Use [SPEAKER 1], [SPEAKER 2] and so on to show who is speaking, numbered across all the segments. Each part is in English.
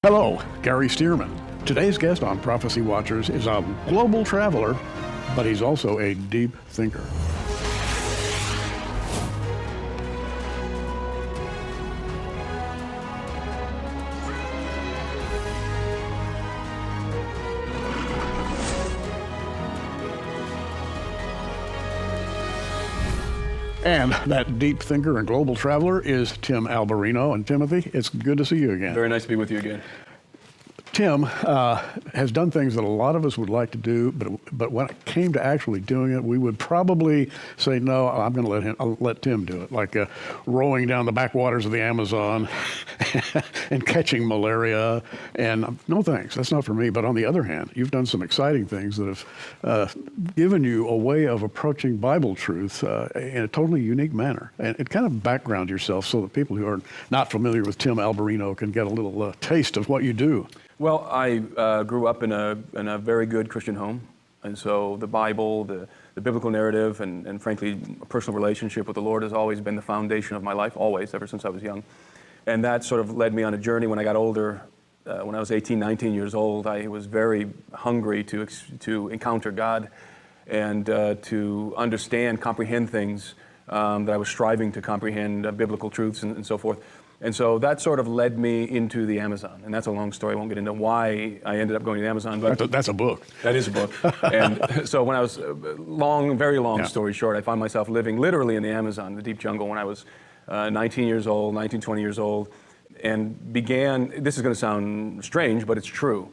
[SPEAKER 1] Hello, Gary Stearman. Today's guest on Prophecy Watchers is a global traveler, but he's also a deep thinker. And that deep thinker and global traveler is Tim Alberino. And Timothy, it's good to see you again.
[SPEAKER 2] Very nice to be with you again.
[SPEAKER 1] Tim has done things that a lot of us would like to do, but when it came to actually doing it, we would probably say, no, I'm going to let Tim do it, like rowing down the backwaters of the Amazon and catching malaria. And no thanks, that's not for me. But on the other hand, you've done some exciting things that have given you a way of approaching Bible truth in a totally unique manner. And kind of background yourself so that people who are not familiar with Tim Alberino can get a little taste of what you do.
[SPEAKER 2] Well, I grew up in a very good Christian home, and so the Bible, the biblical narrative, and frankly, a personal relationship with the Lord has always been the foundation of my life, always, ever since I was young. And that sort of led me on a journey when I got older. When I was 18, 19 years old, I was very hungry to encounter God and to understand, comprehend things that I was striving to comprehend, biblical truths and so forth. And so that sort of led me into the Amazon. And that's a long story. I won't get into why I ended up going to the Amazon. But
[SPEAKER 1] that's a book.
[SPEAKER 2] That is a book. And so when I was very long story short, I found myself living literally in the Amazon, the deep jungle, when I was 19 years old, 19, 20 years old, and began, this is going to sound strange, but it's true.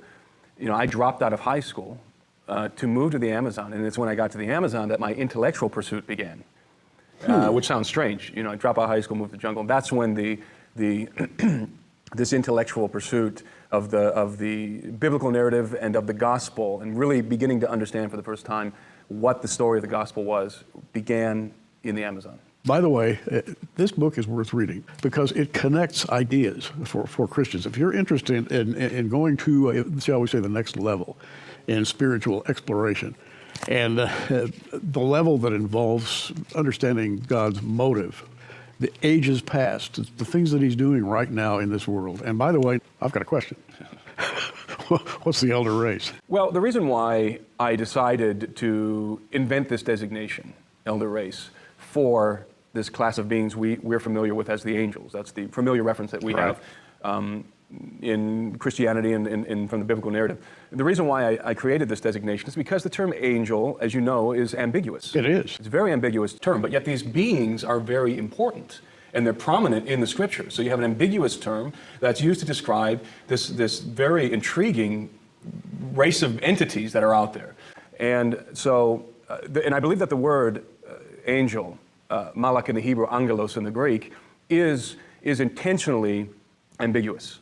[SPEAKER 2] You know, I dropped out of high school to move to the Amazon. And it's when I got to the Amazon that my intellectual pursuit began, which sounds strange. You know, I dropped out of high school, moved to the jungle. And that's when this intellectual pursuit of the biblical narrative and of the gospel, and really beginning to understand for the first time what the story of the gospel was, began in the Amazon.
[SPEAKER 1] By the way, this book is worth reading because it connects ideas for Christians. If you're interested in going to, shall we say, the next level in spiritual exploration, and the level that involves understanding God's motive, the ages past, the things that he's doing right now in this world. And by the way, I've got a question. What's the elder race?
[SPEAKER 2] Well, the reason why I decided to invent this designation, elder race, for this class of beings we're familiar with as the angels. That's the familiar reference that we have in Christianity and from the biblical narrative. The reason why I created this designation is because the term angel, as you know, is ambiguous.
[SPEAKER 1] It is.
[SPEAKER 2] It's a very ambiguous term, but yet these beings are very important, and they're prominent in the Scripture. So you have an ambiguous term that's used to describe this very intriguing race of entities that are out there. And so, and I believe that the word angel, malak in the Hebrew, angelos in the Greek, is intentionally ambiguous.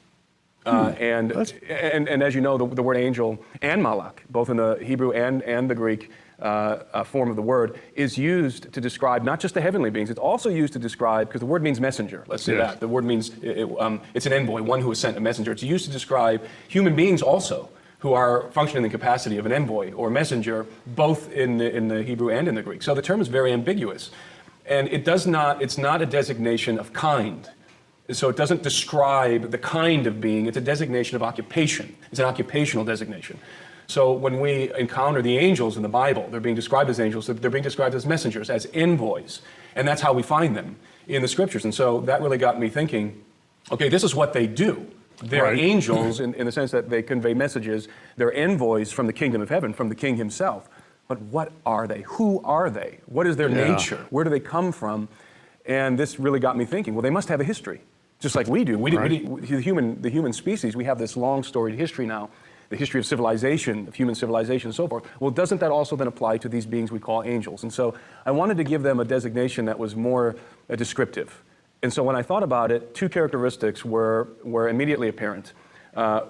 [SPEAKER 2] And as you know, the word angel and malak, both in the Hebrew and the Greek form of the word, is used to describe not just the heavenly beings, it's also used to describe, because the word means messenger, let's say that. The word means, it's an envoy, one who has sent a messenger. It's used to describe human beings also, who are functioning in the capacity of an envoy or messenger, both in the Hebrew and in the Greek. So the term is very ambiguous. And it's not a designation of kind. So it doesn't describe the kind of being, it's a designation of occupation. It's an occupational designation. So when we encounter the angels in the Bible, they're being described as angels, they're being described as messengers, as envoys. And that's how we find them in the Scriptures. And so that really got me thinking, okay, this is what they do. They're angels in the sense that they convey messages. They're envoys from the kingdom of heaven, from the king himself. But what are they? Who are they? What is their nature? Where do they come from? And this really got me thinking, well, they must have a history. Just like we do. The human species, we have this long storied history now, the history of civilization, of human civilization and so forth. Well, doesn't that also then apply to these beings we call angels? And so I wanted to give them a designation that was more descriptive. And so when I thought about it, two characteristics were immediately apparent.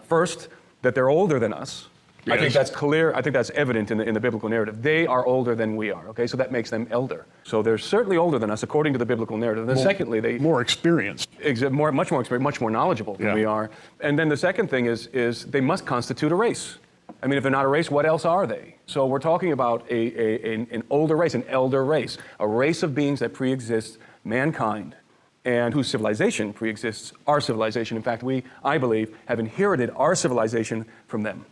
[SPEAKER 2] First, that they're older than us. Yes. I think that's clear. I think that's evident in the biblical narrative. They are older than we are, okay? So that makes them elder. So they're certainly older than us according to the biblical narrative. And then secondly, they...
[SPEAKER 1] More experienced.
[SPEAKER 2] Much more experienced, much more knowledgeable than we are. And then the second thing is they must constitute a race. I mean, if they're not a race, what else are they? So we're talking about an older race, an elder race, a race of beings that pre-exist mankind. and whose civilization preexists our civilization. In fact, we, I believe, have inherited our civilization from them.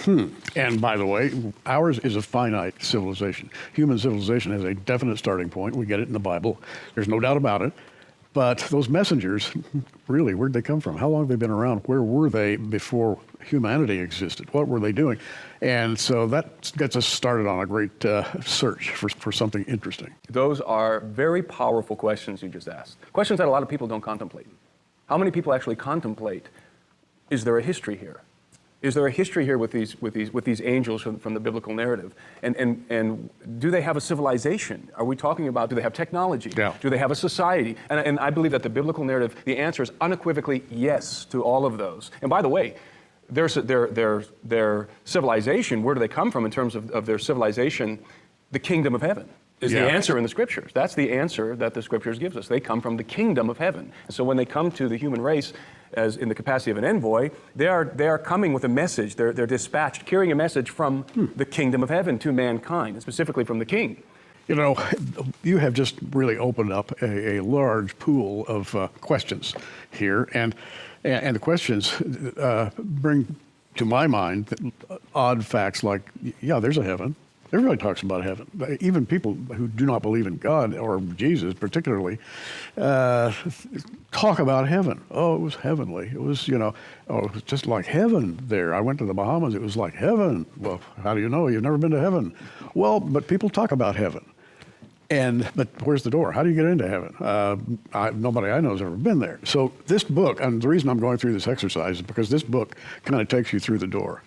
[SPEAKER 1] And by the way, ours is a finite civilization. Human civilization has a definite starting point. We get it in the Bible. There's no doubt about it. But those messengers, really, where'd they come from? How long have they been around? Where were they before humanity existed? What were they doing? And so that gets us started on a great search for something interesting.
[SPEAKER 2] Those are very powerful questions you just asked. Questions that a lot of people don't contemplate. How many people actually contemplate, is there a history here? Is there a history here with these angels from the biblical narrative? And do they have a civilization? Are we talking about, do they have technology?
[SPEAKER 1] Yeah.
[SPEAKER 2] Do they have a society? And I believe that the biblical narrative, the answer is unequivocally yes to all of those. And by the way, their civilization, where do they come from in terms of their civilization? The kingdom of heaven is the answer in the scriptures. That's the answer that the scriptures gives us. They come from the kingdom of heaven. And so when they come to the human race, as in the capacity of an envoy, they are coming with a message. They're dispatched, carrying a message from the kingdom of heaven to mankind, and specifically from the king.
[SPEAKER 1] You know, you have just really opened up a large pool of questions here, and the questions bring to my mind odd facts like, yeah, there's a heaven. Everybody talks about heaven. Even people who do not believe in God, or Jesus particularly, talk about heaven. Oh, it was heavenly. It was, it was just like heaven there. I went to the Bahamas. It was like heaven. Well, how do you know? You've never been to heaven. Well, but people talk about heaven. But where's the door? How do you get into heaven? Nobody I know has ever been there. So this book, and the reason I'm going through this exercise is because this book kind of takes you through the door.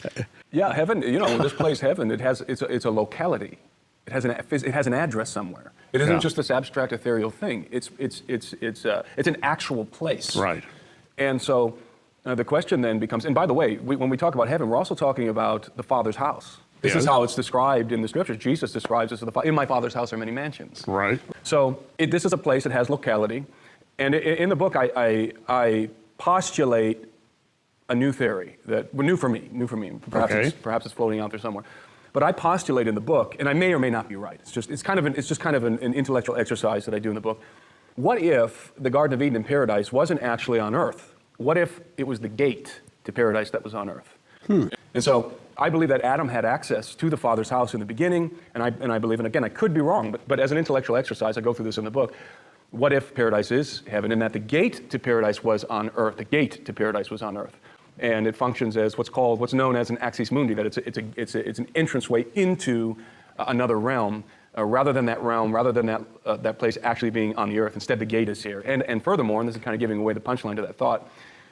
[SPEAKER 2] Yeah, heaven. This place, heaven. It's a locality. It has an address somewhere. It isn't just this abstract, ethereal thing. It's an actual place.
[SPEAKER 1] Right.
[SPEAKER 2] And so the question then becomes. And by the way, when we talk about heaven, we're also talking about the Father's house. This is how it's described in the scriptures. Jesus describes this as in my Father's house are many mansions.
[SPEAKER 1] Right.
[SPEAKER 2] So this is a place that has locality, and in the book I postulate a new theory that new for me. Perhaps it's floating out there somewhere, but I postulate in the book, and I may or may not be right. It's just kind of an intellectual exercise that I do in the book. What if the Garden of Eden in paradise wasn't actually on earth? What if it was the gate to paradise that was on earth? And so I believe that Adam had access to the Father's house in the beginning, and I believe, and again, I could be wrong, but as an intellectual exercise, I go through this in the book. What if paradise is heaven, and that the gate to paradise was on earth? The gate to paradise was on earth, and it functions as what's known as an axis mundi. That it's an entranceway into another realm, rather than that place actually being on the earth. Instead, the gate is here. And furthermore, and this is kind of giving away the punchline to that thought.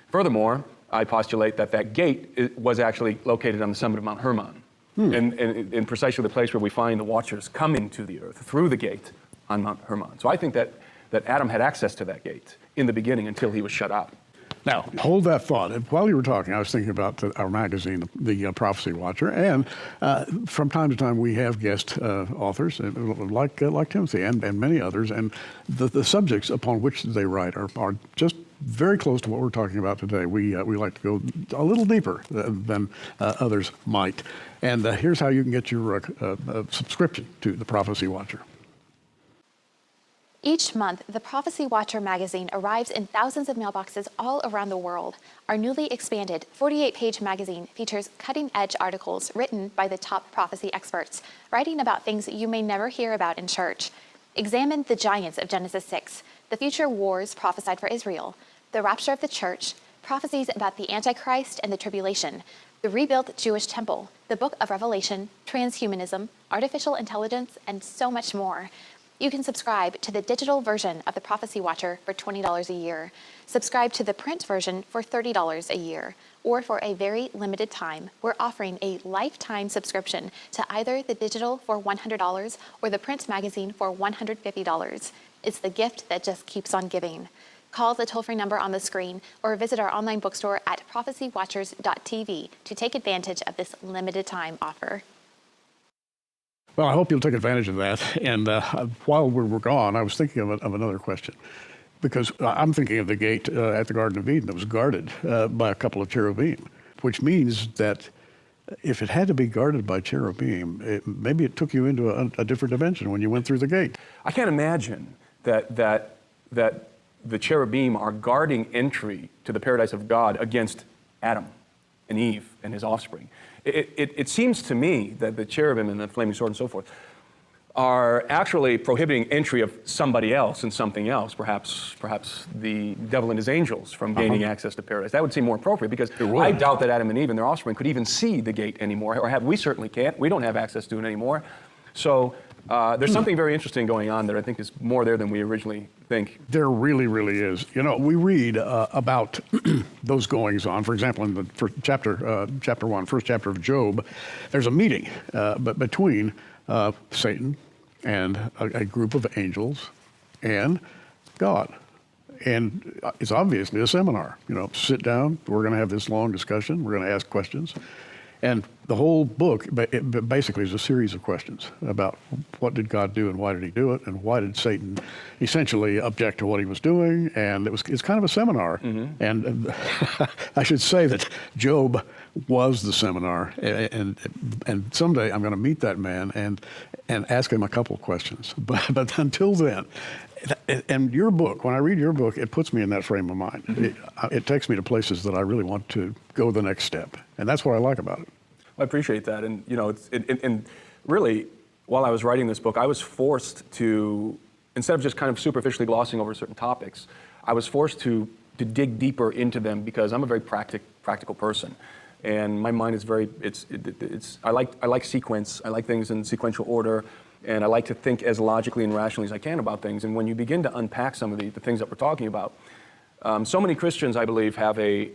[SPEAKER 2] Furthermore, I postulate that gate was actually located on the summit of Mount Hermon, and precisely the place where we find the watchers coming to the earth through the gate on Mount Hermon. So I think that Adam had access to that gate in the beginning until he was shut out.
[SPEAKER 1] Now, hold that thought. While you were talking, I was thinking about our magazine, the Prophecy Watcher, and from time to time we have guest authors like Timothy and many others, and the subjects upon which they write are just very close to what we're talking about today. We like to go a little deeper than others might. And here's how you can get your subscription to the Prophecy Watcher.
[SPEAKER 3] Each month, the Prophecy Watcher magazine arrives in thousands of mailboxes all around the world. Our newly expanded 48-page magazine features cutting-edge articles written by the top prophecy experts, writing about things you may never hear about in church. Examine the giants of Genesis 6, the future wars prophesied for Israel, the rapture of the church, prophecies about the Antichrist and the tribulation, the rebuilt Jewish temple, the book of Revelation, transhumanism, artificial intelligence, and so much more. You can subscribe to the digital version of the Prophecy Watcher for $20 a year. Subscribe to the print version for $30 a year. Or for a very limited time, we're offering a lifetime subscription to either the digital for $100 or the print magazine for $150. It's the gift that just keeps on giving. Call the toll-free number on the screen or visit our online bookstore at prophecywatchers.tv to take advantage of this limited time offer.
[SPEAKER 1] Well, I hope you'll take advantage of that. And while we were gone, I was thinking of another question. Because I'm thinking of the gate at the Garden of Eden that was guarded by a couple of cherubim, which means that if it had to be guarded by cherubim, maybe it took you into a different dimension when you went through the gate.
[SPEAKER 2] I can't imagine that the cherubim are guarding entry to the paradise of God against Adam and Eve and his offspring. It seems to me that the cherubim and the flaming sword and so forth are actually prohibiting entry of somebody else and something else, perhaps the devil and his angels from gaining access to paradise. That would seem more appropriate, because I doubt that Adam and Eve and their offspring could even see the gate anymore, or we certainly can't. We don't have access to it anymore. So there's something very interesting going on there. I think is more there than we originally think.
[SPEAKER 1] There really, really is. You know, we read about those goings on. For example, in the first chapter 1, first chapter of Job, there's a meeting between Satan and a group of angels and God. And it's obviously a seminar. You know, sit down, we're going to have this long discussion, we're going to ask questions. And the whole book basically is a series of questions about what did God do and why did he do it, and why did Satan essentially object to what he was doing. And it's kind of a seminar. Mm-hmm. And I should say that Job was the seminar, and someday I'm going to meet that man and ask him a couple of questions. But until then, and your book, when I read your book, it puts me in that frame of mind. Mm-hmm. It takes me to places that I really want to go the next step, and that's what I like about it.
[SPEAKER 2] I appreciate that, and you know, and really, while I was writing this book, I was forced to, instead of just kind of superficially glossing over certain topics, I was forced to dig deeper into them, because I'm a very practical person. And my mind is very, I like sequence. I like things in sequential order, and I like to think as logically and rationally as I can about things. And when you begin to unpack some of the things that we're talking about, so many Christians, I believe, have a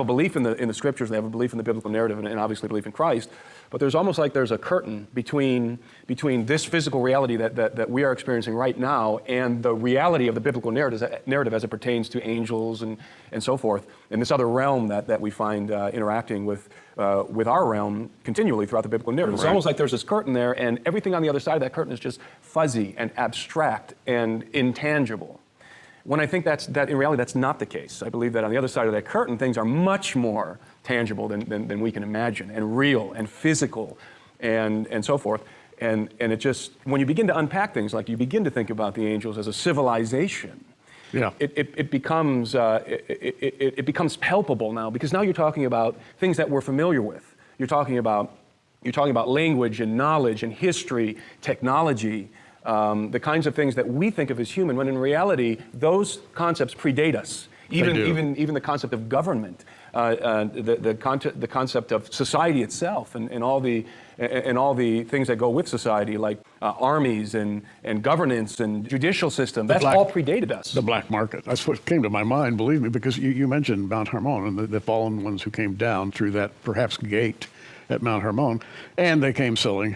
[SPEAKER 2] belief in the scriptures, they have a belief in the biblical narrative, and obviously belief in Christ. But there's almost like there's a curtain between this physical reality that we are experiencing right now and the reality of the biblical narrative as it pertains to angels and so forth, and this other realm that we find interacting with our realm continually throughout the biblical narrative. Right. It's almost like there's this curtain there, and everything on the other side of that curtain is just fuzzy and abstract and intangible. When I think that in reality that's not the case. I believe that on the other side of that curtain, things are much more tangible than we can imagine, and real and physical and so forth. And it just, when you begin to unpack things, like you begin to think about the angels as a civilization, yeah, it becomes palpable now, because now you're talking about things that we're familiar with. You're talking about language and knowledge and history, technology, the kinds of things that we think of as human, when in reality, those concepts predate us. Even the concept of government, the concept of society itself, and all the things that go with society, like armies and governance and judicial system. That's all predated us.
[SPEAKER 1] The black market. That's what came to my mind, believe me, because you mentioned Mount Hermon and the fallen ones who came down through that perhaps gate at Mount Hermon, and they came selling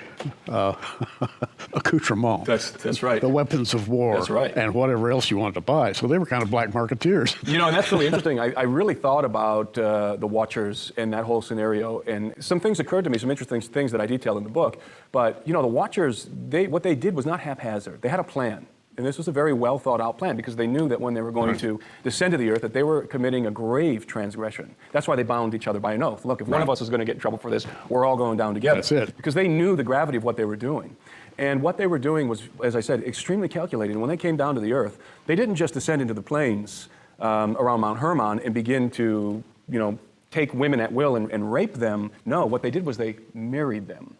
[SPEAKER 1] accoutrements.
[SPEAKER 2] That's right.
[SPEAKER 1] The weapons of war.
[SPEAKER 2] That's right.
[SPEAKER 1] And whatever else you wanted to buy. So they were kind of black marketeers.
[SPEAKER 2] You know, and that's really interesting. I really thought about the Watchers and that whole scenario, and some things occurred to me, some interesting things that I detail in the book. But, you know, the Watchers, what they did was not haphazard. They had a plan. And this was a very well thought out plan, because they knew that when they were going to descend to the earth, that they were committing a grave transgression. That's why they bound each other by an oath. Look, if one of us is going to get in trouble for this, we're all going down together.
[SPEAKER 1] That's it.
[SPEAKER 2] Because they knew the gravity of what they were doing. And what they were doing was, as I said, extremely calculated. And when they came down to the earth, they didn't just descend into the plains around Mount Hermon and begin to, you know, take women at will and rape them. No, what they did was they married them.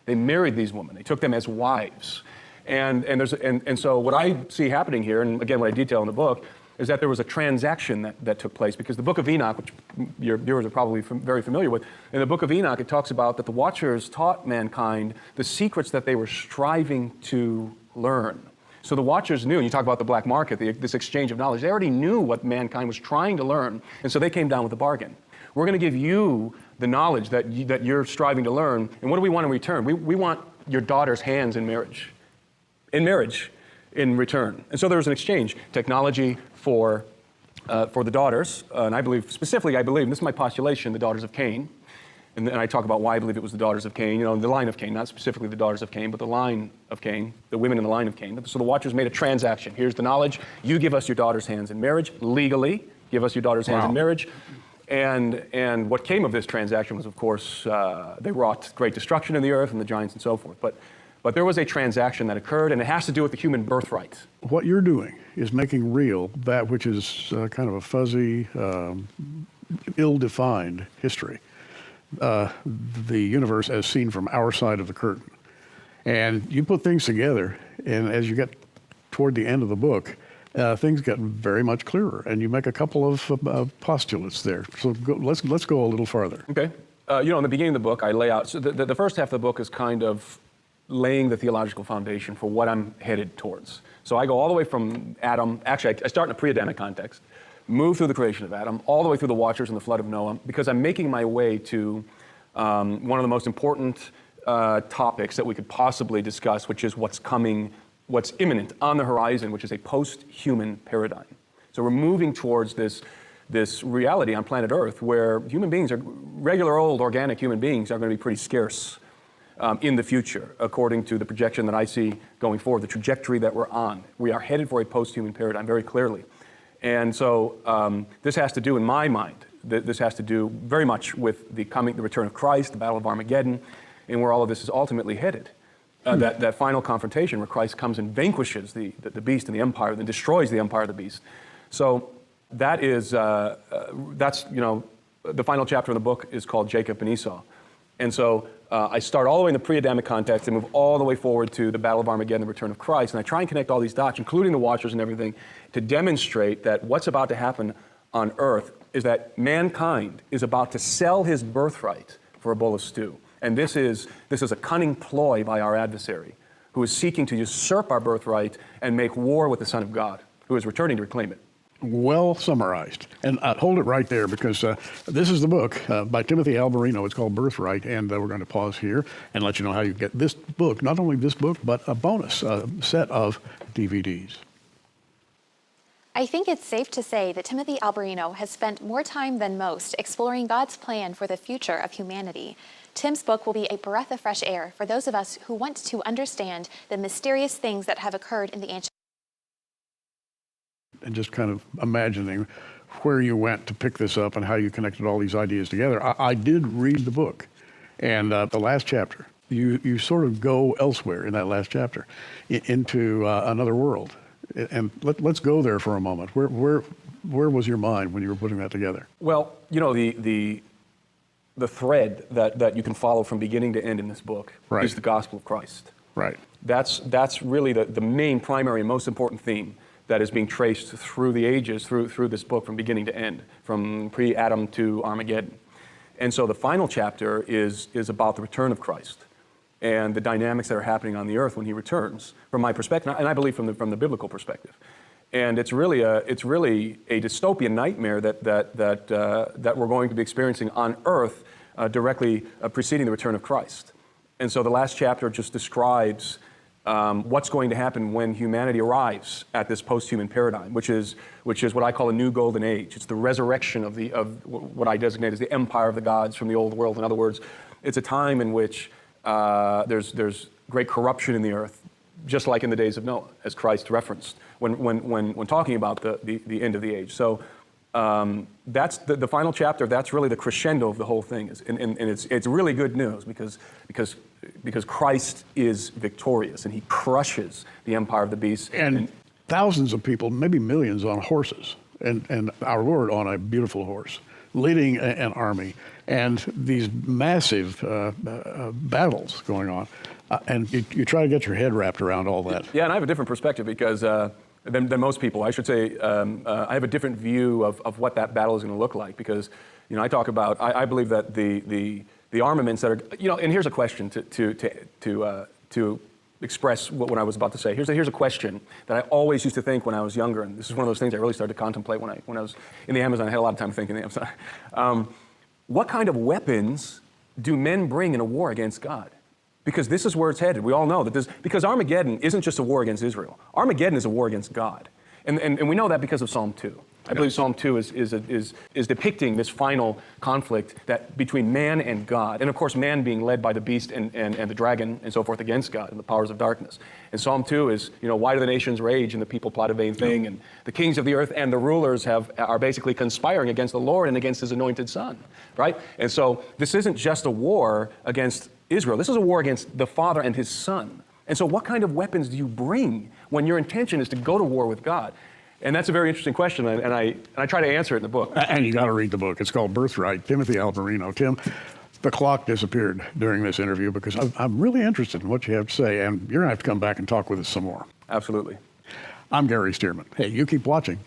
[SPEAKER 2] They married these women. They took them as wives. And so what I see happening here, and again, what I detail in the book, is that there was a transaction that took place, because the book of Enoch, which your viewers are probably very familiar with, in the book of Enoch, it talks about that the Watchers taught mankind the secrets that they were striving to learn. So the Watchers knew, and you talk about the black market, this exchange of knowledge, they already knew what mankind was trying to learn, and so they came down with a bargain. We're going to give you the knowledge that you're striving to learn, and what do we want in return? We want your daughter's hands in marriage. In return. And so there was an exchange, technology for the daughters, and I believe, and this is my postulation, the daughters of Cain. And I talk about why I believe it was the daughters of Cain, you know, the line of Cain, not specifically the daughters of Cain, but the line of Cain, the women in the line of Cain. So the Watchers made a transaction. Here's the knowledge. You give us your daughter's hands in marriage, legally, give us your daughter's hands in marriage. And what came of this transaction was, of course, they wrought great destruction in the earth and the giants and so forth. But there was a transaction that occurred, and it has to do with the human birthright.
[SPEAKER 1] What you're doing is making real that which is kind of a fuzzy, ill-defined history. The universe as seen from our side of the curtain. And you put things together, and as you get toward the end of the book, things get very much clearer, and you make a couple of postulates there. So let's go a little farther.
[SPEAKER 2] Okay. In the beginning of the book, I lay out, so the first half of the book is kind of laying the theological foundation for what I'm headed towards. So I go all the way from Adam, actually I start in a pre-Adamic context, move through the creation of Adam, all the way through the watchers and the flood of Noah, because I'm making my way to one of the most important topics that we could possibly discuss, which is what's coming, what's imminent on the horizon, which is a post-human paradigm. So we're moving towards this reality on planet Earth where human beings, regular old organic human beings, are going to be pretty scarce in the future, according to the projection that I see going forward, the trajectory that we're on. We are headed for a post-human paradigm very clearly. And so this has to do, in my mind, this has to do very much with the return of Christ, the Battle of Armageddon, and where all of this is ultimately headed. That final confrontation where Christ comes and vanquishes the beast and the empire, then destroys the empire of the beast. So that is, the final chapter of the book is called Jacob and Esau. And so I start all the way in the pre-Adamic context and move all the way forward to the Battle of Armageddon, the return of Christ. And I try and connect all these dots, including the watchers and everything, to demonstrate that what's about to happen on earth is that mankind is about to sell his birthright for a bowl of stew. And this is a cunning ploy by our adversary, who is seeking to usurp our birthright and make war with the Son of God, who is returning to reclaim it.
[SPEAKER 1] Well summarized. And hold it right there, because this is the book by Timothy Alberino. It's called Birthright, and we're going to pause here and let you know how you get this book, not only this book, but a bonus set of DVDs.
[SPEAKER 3] I think it's safe to say that Timothy Alberino has spent more time than most exploring God's plan for the future of humanity. Tim's book will be a breath of fresh air for those of us who want to understand the mysterious things that have occurred in the ancient.
[SPEAKER 1] And just kind of imagining where you went to pick this up and how you connected all these ideas together. I did read the book, and the last chapter, you sort of go elsewhere in that last chapter, into another world. And let's go there for a moment. Where was your mind when you were putting that together?
[SPEAKER 2] Well, the thread that you can follow from beginning to end in this book is the gospel of Christ.
[SPEAKER 1] Right.
[SPEAKER 2] That's really the main, primary, and most important theme that is being traced through the ages, through this book from beginning to end, from pre-Adam to Armageddon. And so the final chapter is about the return of Christ and the dynamics that are happening on the earth when he returns, from my perspective, and I believe from the biblical perspective. And it's really a dystopian nightmare that we're going to be experiencing on earth directly preceding the return of Christ. And so the last chapter just describes what's going to happen when humanity arrives at this post-human paradigm, which is what I call a new golden age. It's the resurrection of what I designate as the empire of the gods from the old world. In other words, it's a time in which there's great corruption in the earth, just like in the days of Noah, as Christ referenced when talking about the end of the age. So that's the final chapter. That's really the crescendo of the whole thing, and it's really good news because Christ is victorious and he crushes the empire of the beast.
[SPEAKER 1] And thousands of people, maybe millions, on horses, and our Lord on a beautiful horse, leading an army, and these massive battles going on. And you try to get your head wrapped around all that.
[SPEAKER 2] Yeah, and I have a different perspective because than most people. I should say I have a different view of what that battle is going to look like, because I talk about, I believe that the armaments that are, and here's a question to express what I was about to say. Here's a question that I always used to think when I was younger, and this is one of those things I really started to contemplate when I was in the Amazon. I had a lot of time thinking in the Amazon. What kind of weapons do men bring in a war against God? Because this is where it's headed. We all know that because Armageddon isn't just a war against Israel. Armageddon is a war against God. And we know that because of Psalm 2. I believe Psalm 2 is depicting this final conflict between man and God. And of course, man being led by the beast and the dragon and so forth against God and the powers of darkness. And Psalm 2 is, why do the nations rage and the people plot a vain thing? And the kings of the earth and the rulers are basically conspiring against the Lord and against his anointed son, right? And so this isn't just a war against Israel. This is a war against the Father and his Son. And so what kind of weapons do you bring when your intention is to go to war with God? And that's a very interesting question, and I try to answer it in the book.
[SPEAKER 1] And you got to read the book. It's called Birthright, Timothy Alvarino. Tim, the clock disappeared during this interview because I'm really interested in what you have to say, and you're going to have to come back and talk with us some more.
[SPEAKER 2] Absolutely.
[SPEAKER 1] I'm Gary Stearman. Hey, you keep watching.